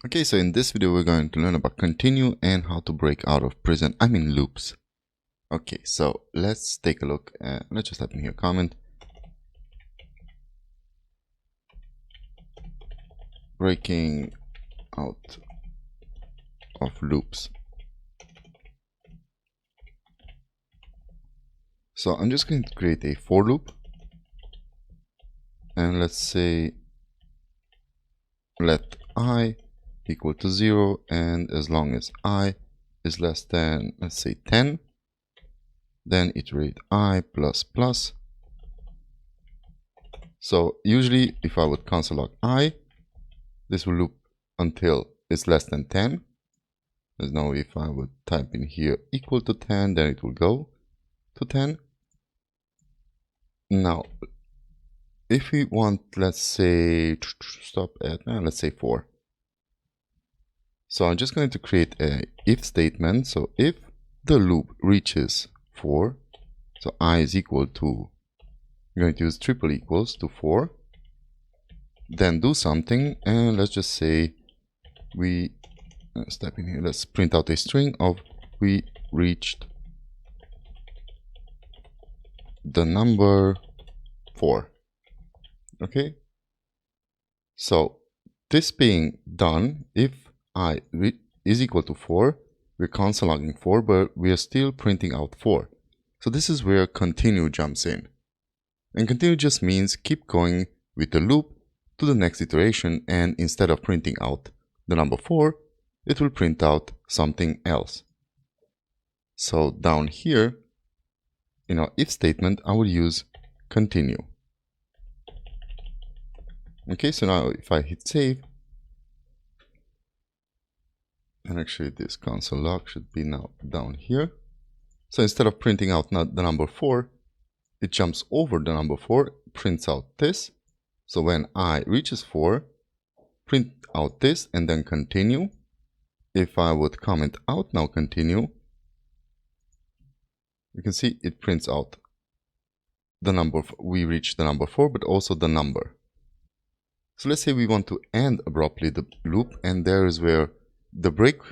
Okay, so in this video we're going to learn about continue and how to break out of prison, loops. Okay, so let's take a look. Let's just type in here comment. Breaking out of loops. So I'm just going to create a for loop. And let's say let I equal to 0, and as long as I is less than, let's say 10, then iterate I plus plus. So usually if I would console log I, this will loop until it's less than 10. As now if I would type in here equal to 10, then it will go to 10. Now, if we want, let's say, stop at, let's say 4. So I'm just going to create a if statement. So if the loop reaches 4, so I is equal to, we're going to use triple equals to 4, then do something, and let's just say we step in here, let's print out a string of we reached the number 4. Okay, so this being done, if I is equal to 4, we're console logging 4, but we are still printing out 4. So this is where continue jumps in. And continue just means keep going with the loop to the next iteration, and instead of printing out the number 4, it will print out something else. So down here, in our if statement, I will use continue. Okay, so now if I hit save, and actually this console log should be now down here. So instead of printing out the number 4, it jumps over the number 4, prints out this. So when I reaches 4, print out this and then continue. If I would comment out now continue, you can see it prints out the number, we reach the number 4, but also the number. So let's say we want to end abruptly the loop, and there is where the break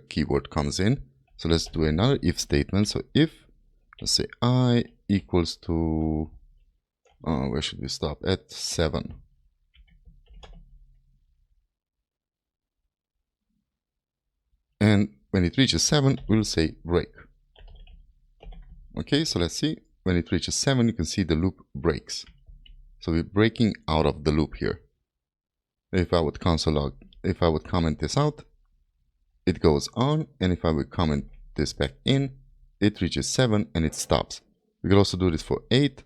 keyword comes in. So let's do another if statement. So if, let's say I equals to, where should we stop? At 7. And when it reaches 7, we'll say break. Okay, so let's see. When it reaches 7, you can see the loop breaks. So we're breaking out of the loop here. If I would console log, if I would comment this out, it goes on, and if I would comment this back in, it reaches 7 and it stops. We could also do this for 8,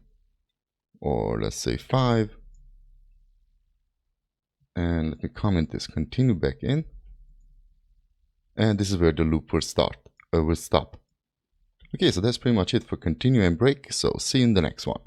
or let's say 5. And let me comment this continue back in. And this is where the loop will stop. Okay, so that's pretty much it for continue and break. So see you in the next one.